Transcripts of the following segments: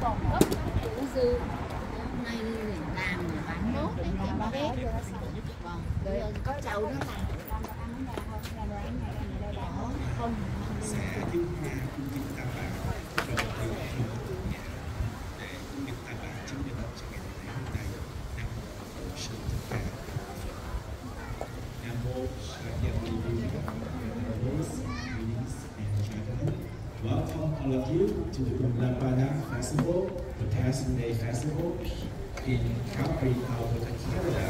còn gốc chủ dư hôm nay làm rồi bán nốt để bán hết. Rồi có chậu đó là không sẽ giúp chúng ta vào đầu tư để chúng ta vào chứng minh cho ngày hôm nay. Nam mô Sư Thích Ca. Nam mô Welcome all of you to the Lan tại Festival, the Past Day Festival in Calgary, Alberta, Canada.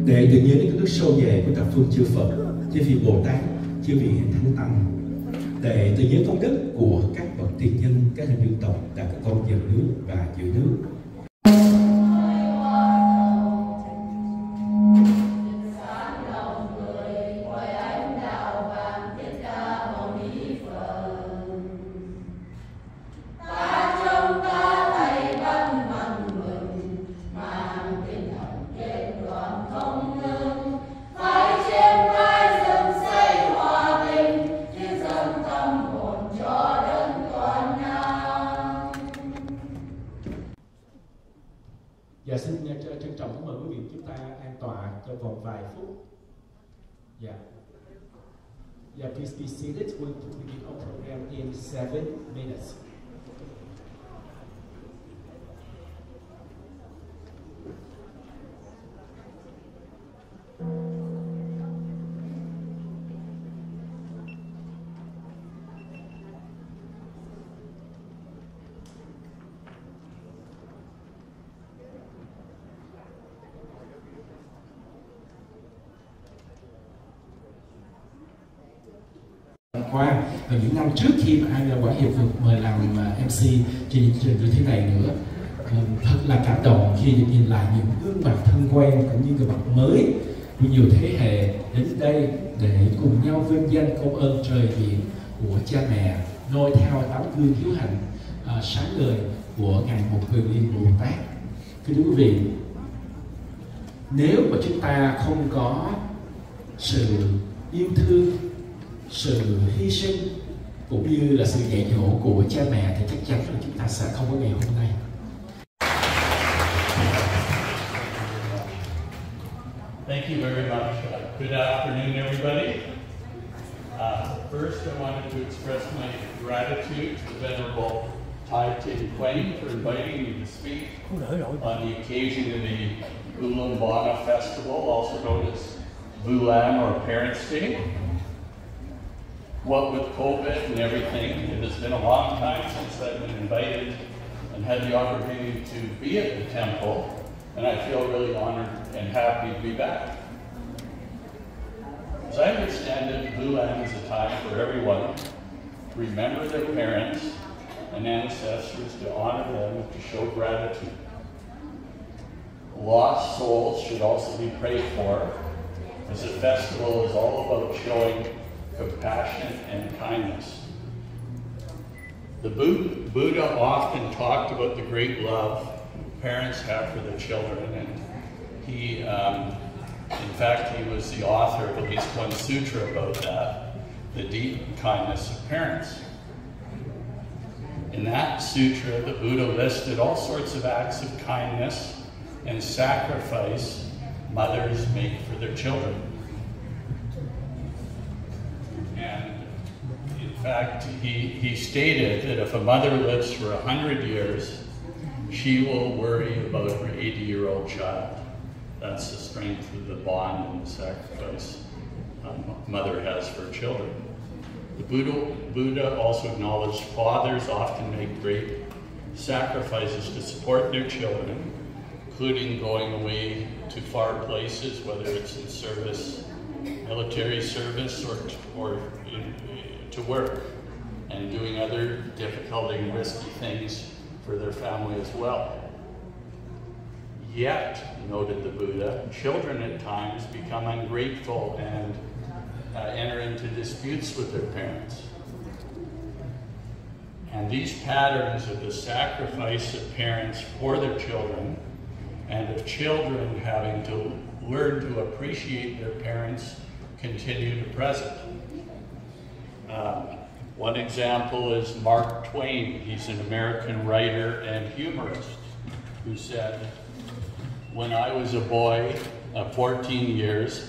Để tưởng nhớ đến các đức sâu về của thập phương chư Phật, chư vị Bồ Tát, chư vị Hiền Thánh Tăng, để tưởng nhớ công đức của các bậc tiền nhân, các dân dân tộc đã có công dựng nước và giữ nước. Dạ, xin trân trọng cảm ơn quý vị, chúng ta an tọa trong vòng vài phút. Dạ. Yeah, please be seated. We'll begin our program in 7 minutes. Quang, và những năm trước khi mà anh Quảng Hiệp được mời làm MC trên chương trình như thế này nữa, thật là cảm động khi được nhìn lại những gương mặt thân quen cũng như gương mặt mới của nhiều thế hệ đến đây để cùng nhau vinh danh công ơn trời biển của cha mẹ, noi theo tấm gương hiếu hạnh sáng ngời của ngài Một Quyền Liên Bồ Tát. Thưa quý vị, nếu mà chúng ta không có sự yêu thương, sự hy sinh cũng như là sự dạy dỗ của cha mẹ thì chắc chắn là chúng ta sẽ không có ngày hôm nay. Thank you very much. Good afternoon, everybody. First, I wanted to express my gratitude to the Venerable Thiện and Quang for inviting me to speak on the occasion of the Vu Lan Festival, also known as Vu Lan or Parents' Day. What with COVID and everything, it has been a long time since I've been invited and had the opportunity to be at the temple, and I feel really honored and happy to be back. As I understand it, Vu Lan is a time for everyone to remember their parents and ancestors, to honor them, and to show gratitude. Lost souls should also be prayed for, as the festival is all about showing compassion and kindness. The Buddha often talked about the great love parents have for their children, and he, in fact, he was the author of at least one sutra about that, the deep kindness of parents. In that sutra, the Buddha listed all sorts of acts of kindness and sacrifice mothers make for their children. And in fact, he stated that if a mother lives for 100 years, she will worry about her 80-year-old child. That's the strength of the bond and the sacrifice a mother has for her children. The Buddha also acknowledged fathers often make great sacrifices to support their children, including going away to far places, whether it's in service, military service, or to work, and doing other difficult and risky things for their family as well. Yet, noted the Buddha, children at times become ungrateful and enter into disputes with their parents. And these patterns of the sacrifice of parents for their children, and of children having to learn to appreciate their parents, continue to present. One example is Mark Twain. He's an American writer and humorist who said, "When I was a boy of 14 years,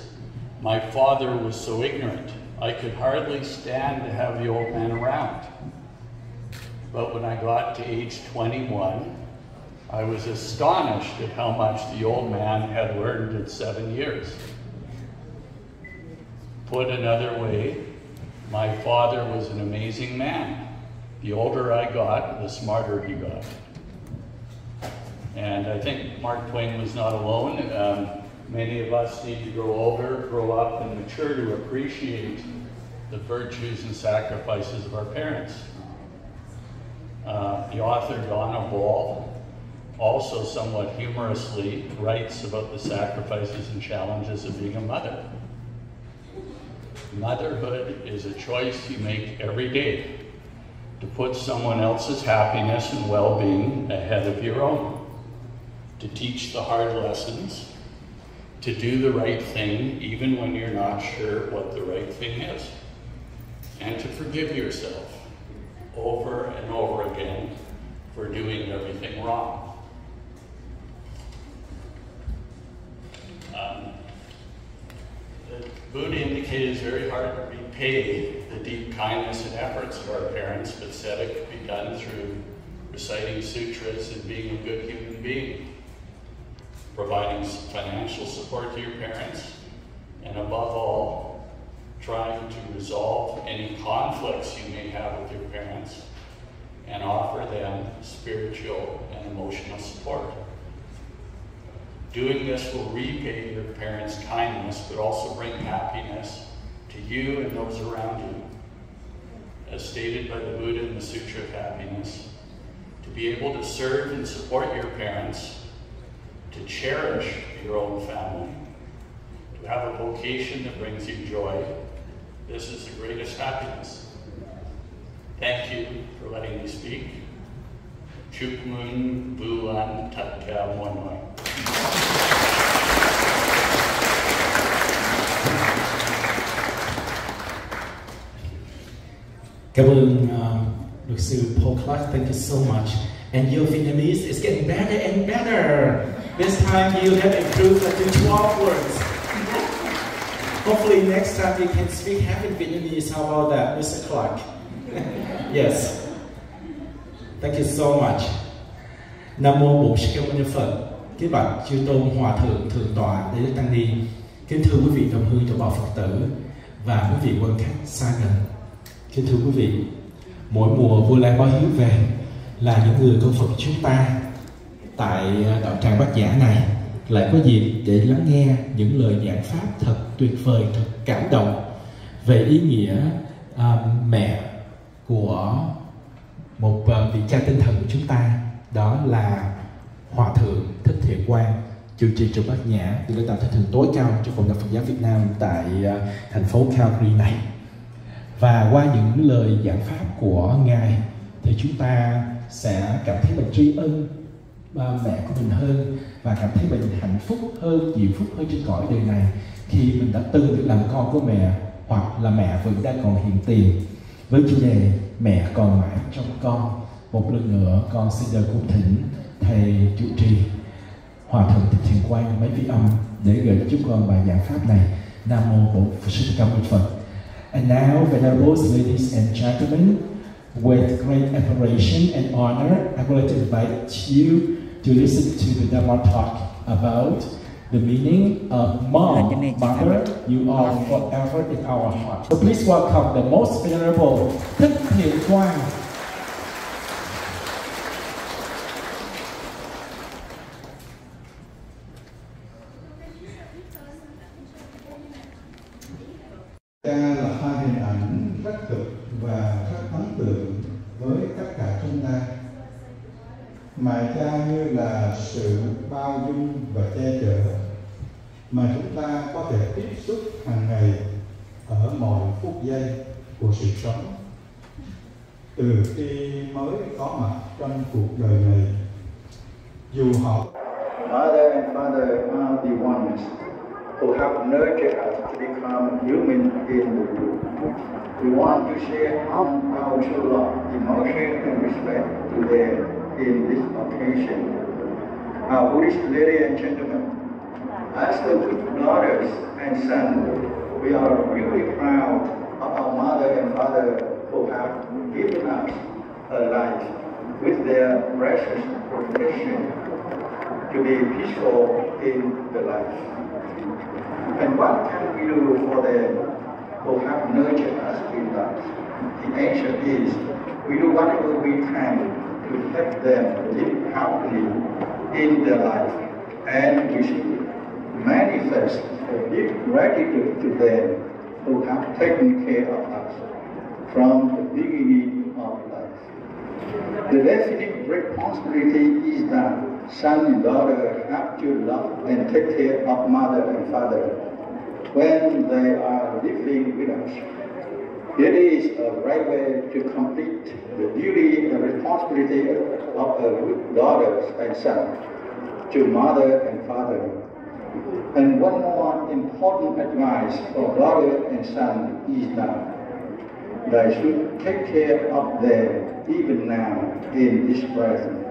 my father was so ignorant, I could hardly stand to have the old man around. But when I got to age 21, I was astonished at how much the old man had learned in 7 years. Put another way, my father was an amazing man. The older I got, the smarter he got." And I think Mark Twain was not alone. Many of us need to grow older, grow up, and mature to appreciate the virtues and sacrifices of our parents. The author Donna Ball also somewhat humorously writes about the sacrifices and challenges of being a mother. Motherhood is a choice you make every day to put someone else's happiness and well-being ahead of your own, to teach the hard lessons, to do the right thing even when you're not sure what the right thing is, and to forgive yourself over and over again for doing everything wrong. The Buddha indicated it's very hard to repay the deep kindness and efforts of our parents, but said it could be done through reciting sutras and being a good human being, providing financial support to your parents, and above all, trying to resolve any conflicts you may have with your parents and offer them spiritual and emotional support. Doing this will repay your parents' kindness, but also bring happiness to you and those around you. As stated by the Buddha in the Sutra of Happiness, to be able to serve and support your parents, to cherish your own family, to have a vocation that brings you joy, this is the greatest happiness. Thank you for letting me speak. Chuk Mun Vu Lan tại Chùa. Cảm ơn luật sư Paul Clark. Thank you so much. And your Vietnamese is getting better and better. This time you have improved to 12 words. Hopefully next time you can speak half in Vietnamese. How about that, Mr. Clark? Yes. Thank you so much. Nam mô Bổn Sư Ca Mâu Ni Phật. Kính bạch chư tôn hòa thượng thượng tọa Đại đức Tăng Ni. Kính thưa quý vị đồng hương đồng bào Phật tử và quý vị quân khách xa gần. Kính thưa quý vị, mỗi mùa Vu Lan báo hiếu về là những người con Phật chúng ta tại đạo tràng Bát Nhã này lại có dịp để lắng nghe những lời giảng pháp thật tuyệt vời, thật cảm động về ý nghĩa mẹ của một vị cha tinh thần của chúng ta, đó là Hòa thượng Thích Thiện Quang, trụ trì Chùa Bát Nhã, vị lãnh đạo tinh thần tối cao trong cộng đồng Phật giáo Việt Nam tại thành phố Calgary này. Và qua những lời giảng pháp của ngài thì chúng ta sẽ cảm thấy mình tri ân mẹ của mình hơn và cảm thấy mình hạnh phúc hơn, diệu phúc hơn trên cõi đời này khi mình đã từng được làm con của mẹ, hoặc là mẹ vẫn đang còn hiện tiền. Với chủ đề Mẹ còn mãi trong con, một lần nữa con xin được cung thỉnh thầy trụ trì Hòa thượng Thích Thiện Quang mấy vị âm để gửi chúc con bài giảng pháp này. Nam mô Bổn Sư Thích Ca Mâu Ni Phật. And now, venerable ladies and gentlemen, with great admiration and honor, I would like to invite you to listen to the Dhamma talk about the meaning of mom, mother. You are forever in our heart. So please welcome the most venerable Thích Thiện Quang. Cha là hai hình ảnh rất thực và rất ấn tượng với tất cả chúng ta. Mà cha như là sự bao dung và che chở mà chúng ta có thể tiếp xúc hàng ngày ở mọi phút giây của sự sống. Từ khi mới có mặt trong cuộc đời này, dù họ Mother and father are the ones who have nurtured us to become human in the womb. We want to share our true love, emotion, and respect to them in this occasion. Our Buddhist ladies and gentlemen, as the good daughters and sons, we are really proud of our mother and father who have given us a life with their precious protection to be peaceful in the life. And what can we do for them who have nurtured us in life? The answer is we do whatever we can to help them live happily in their life, and we should manifest a deep gratitude to them who have taken care of us from the beginning of life. The definite responsibility is that son and daughter have to love and take care of mother and father when they are living with us. It is a right way to complete the duty and responsibility of a good daughter and son to mother and father. And one more important advice for daughter and son is that they should take care of them even now in this present.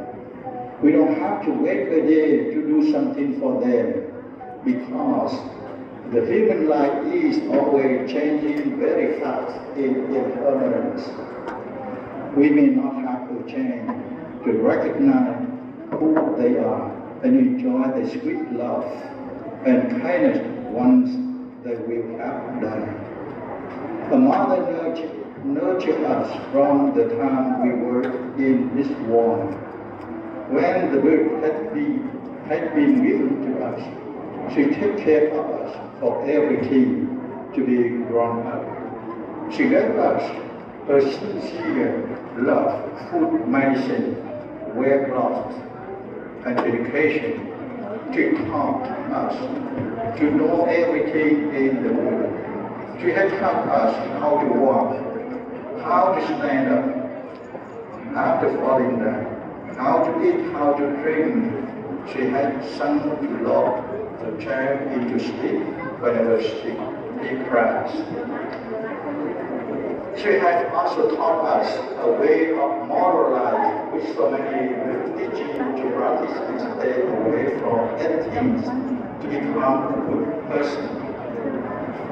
We don't have to wait a day to do something for them because the human life is always changing very fast in impermanence. We may not have to change to recognize who they are and enjoy the sweet love and kindness once they will have done. A mother nurtured us from the time we were in this world. When the birth had been given to us, she took care of us for everything to be grown up. She gave us her sincere love, food, medicine, wear clothes, and education to taught us to know everything in the world. She had taught us how to walk, how to stand up after falling down, how to eat, how to drink. She had sung to Lord the child into sleep whenever he cries. She had also taught us a way of moral life which so many teaching to practice and stay away from things to become a good person.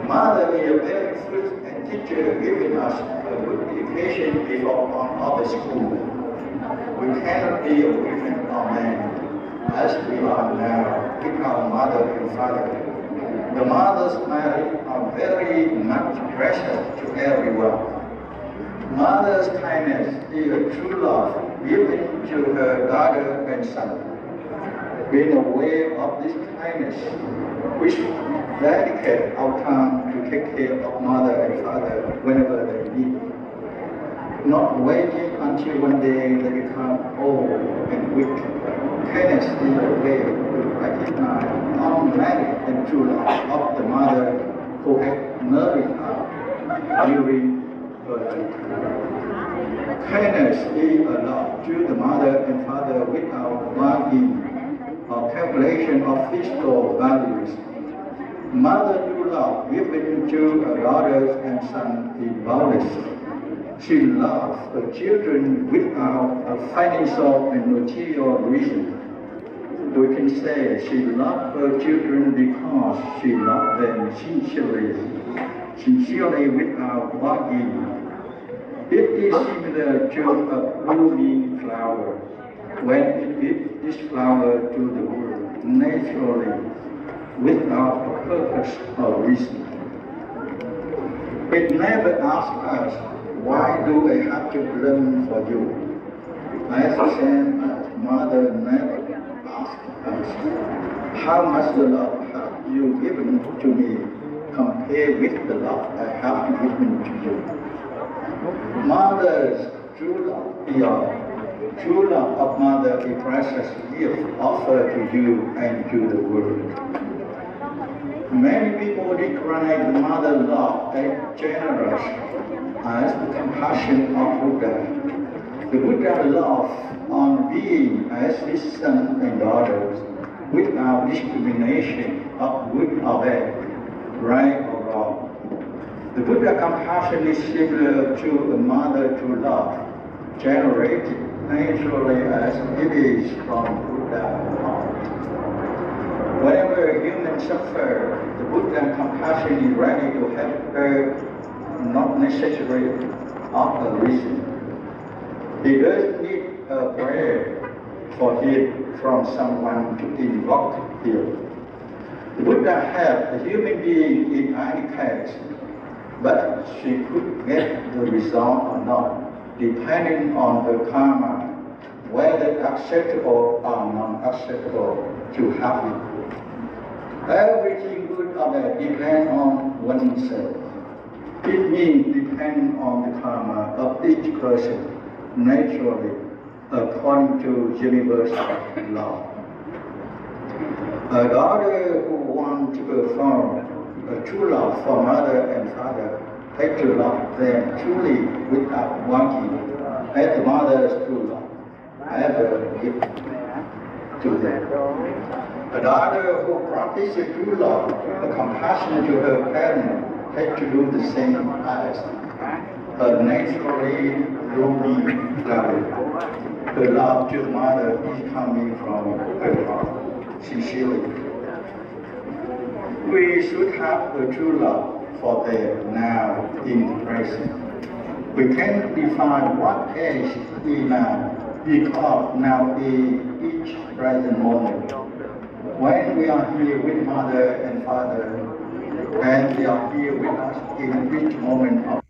Mother is a very first and teacher giving us a good education before on other school. We cannot be a woman or man as we are now with our mother and father. The mother's marriage are very much precious to everyone. Mother's kindness is a true love given to her daughter and son. Being aware of this kindness, we should dedicate our time to take care of mother and father whenever they need. Not waiting until one day they become old and weak. Kindness is a way to recognize unmarried and true love of the mother who has nourished us during her life. Kindness is a love to the mother and father with our bargain or calculation of physical values. Mother true love given to her daughters and sons is boundless. She loves her children without a financial and material reason. We can say she loves her children because she loves them sincerely without bargaining. It is similar to a blooming flower. When it gives this flower to the world naturally, without a purpose or reason. It never asks us, why do I have to bloom for you? As the same as mother never asks us, how much love have you given to me compared with the love I have given to you? Mother's true love, true love of mother is precious gift offered to you and to the world. Many people decry the mother love as generous, as the compassion of Buddha. The Buddha love on being as his sons and daughters without discrimination of good or bad, right or wrong. The Buddha compassion is similar to a mother to love, generated naturally as it is from Buddha heart. Whenever a human suffers, the Buddha compassion is ready to help her, not necessarily of a reason. He doesn't need a prayer for him from someone to invoke him. The Buddha helped a human being in any case, but she could get the result or not, depending on her karma, whether acceptable or non-acceptable to have it. Everything good or bad depends on oneself. It means depend on the karma of each person, naturally, according to universal law. A daughter who wants to perform a true love for mother and father has to love them truly without wanting, as the mother's true love ever given to them. A daughter who practices true love, a compassion to her parents, has to do the same as a naturally blooming flower. Her love to the mother is coming from her heart, sincerely. We should have a true love for them now in the present. We cannot define what age we now, because now is each present moment. When we are here with mother and father, and they are here with us in each moment of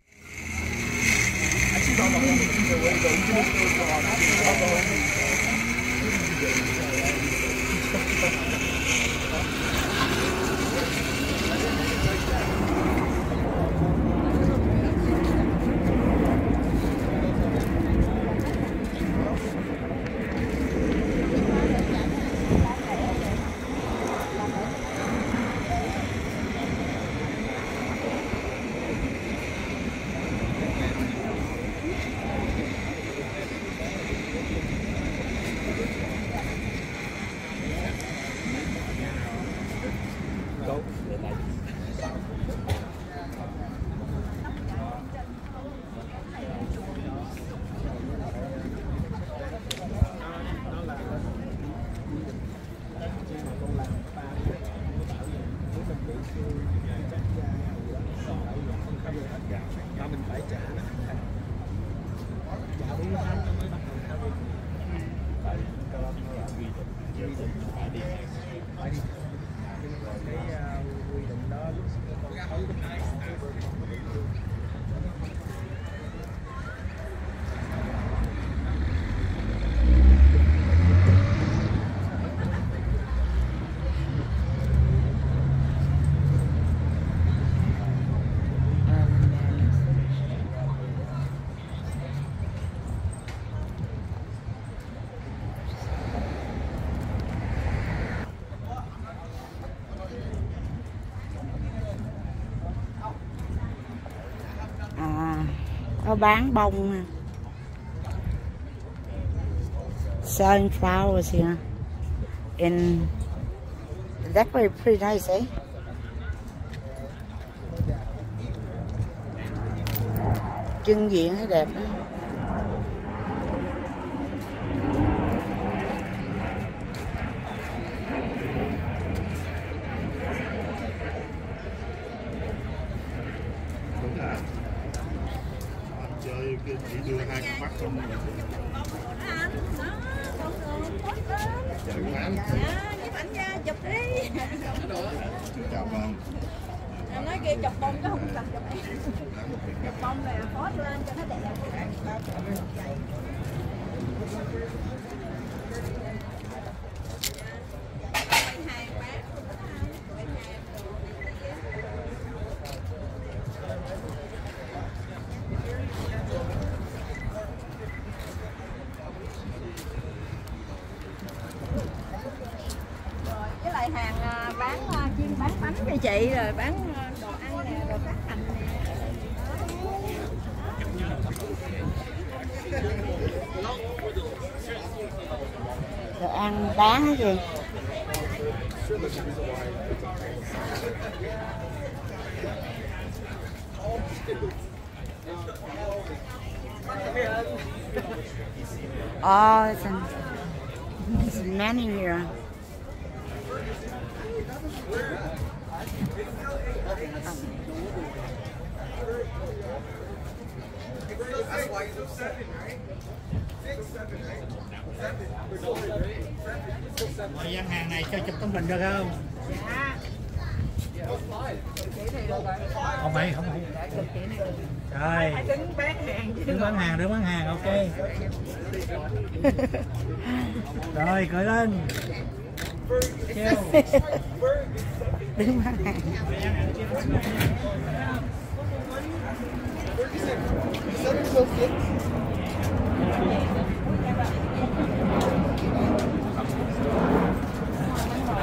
có bán bông sunflowers kìa. And that way pretty nice, eh? Trưng diện thấy đẹp đó. Chơi chỉ đưa hai con mắt trong này. Giúp ảnh ra chụp đi. Chào con. Em nói kia chụp bông chứ không cần chụp em. Chụp bông này post lên cho nó đẹp. Với lại hàng bán chuyên bán bánh cho chị, rồi bán đồ ăn nè, đồ phát hành nè. Đồ ăn bán cái gì? Oh, it's a man in here. Mời gian hàng này cho chụp tấm hình được không? Không phải. Rồi. Đứng bán hàng, ok. Rồi, cười lên. Đứng bán hàng.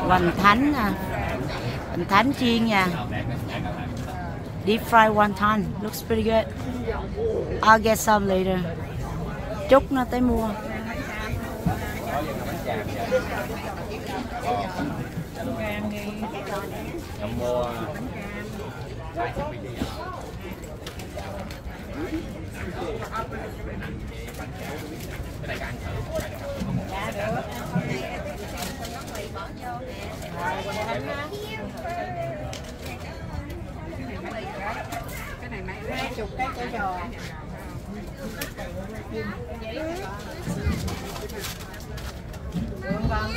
Hoành thánh nè, hoành thánh chiên nha. Deep fried wonton, looks pretty good. I'll get some later. Chúc nó tới mua. Cái này mấy 20 cái trái giò. Vâng.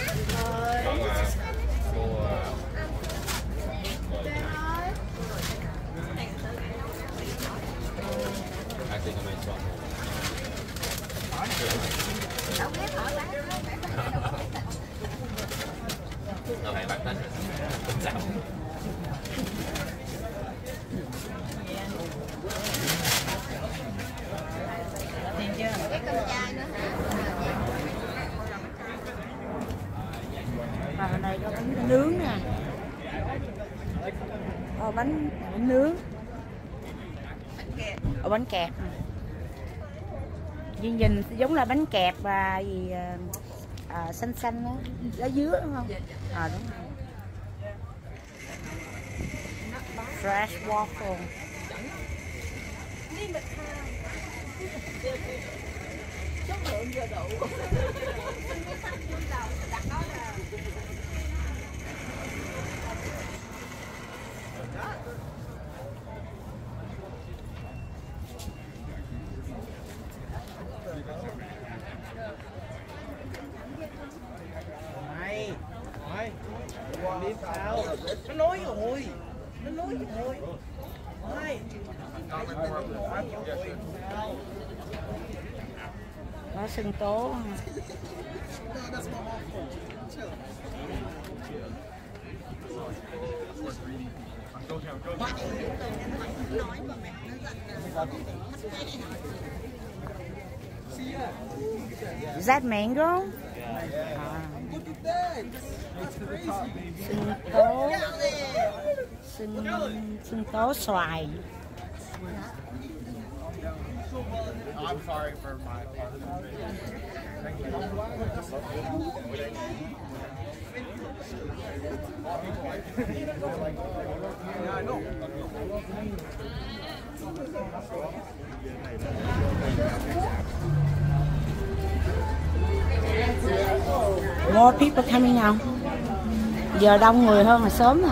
Ở đây có bánh nướng nè. Bánh nướng. Bánh kẹp. Nhìn giống là bánh kẹp và gì xanh xanh đó, lá dứa đúng không? Đúng rồi. Fresh waffle. Chất lượng vừa đủ. Biết sao? Nó nói rồi. Có sinh tố. Is that mango? Sinh tố xoài. I'm sorry for my part. More people coming now. Giờ đông người hơn là sớm nè.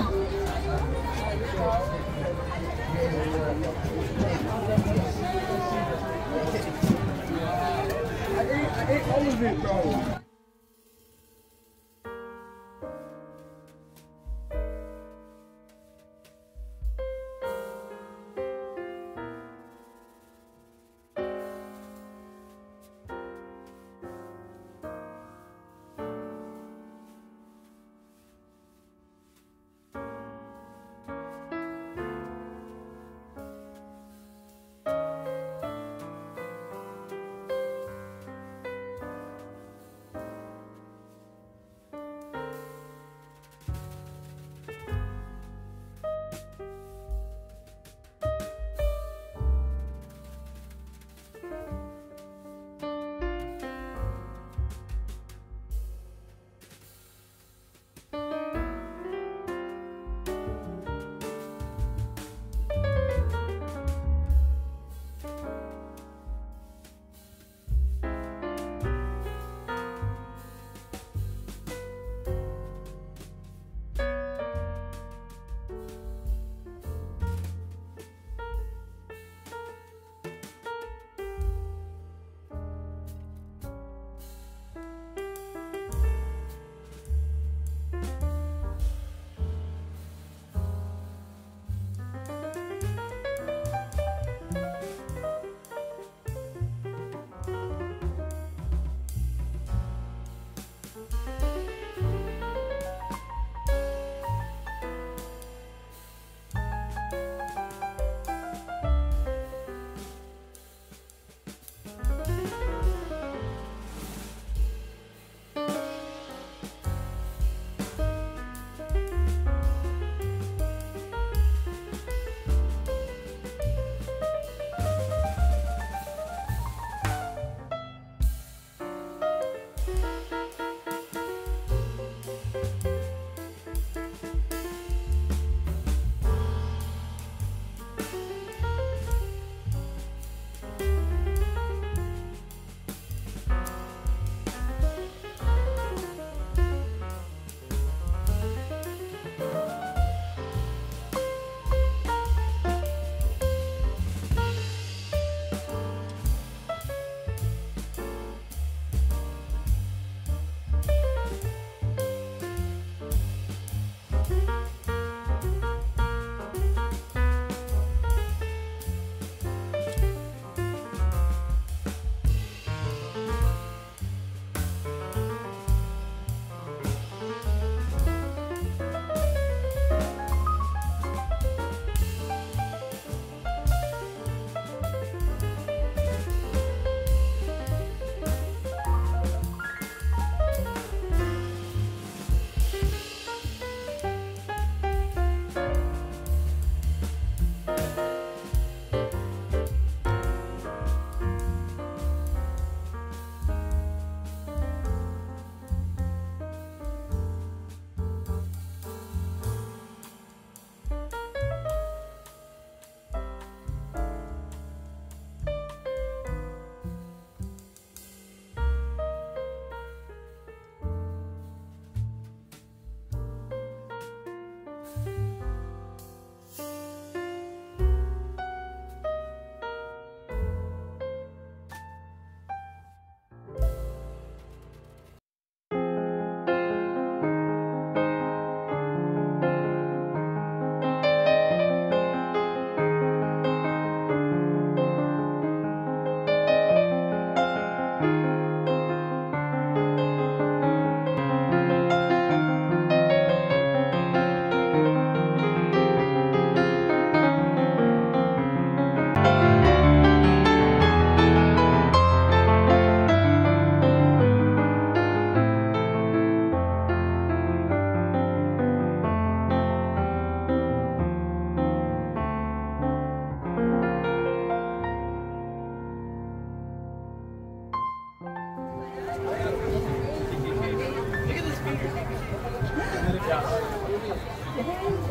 Dạ.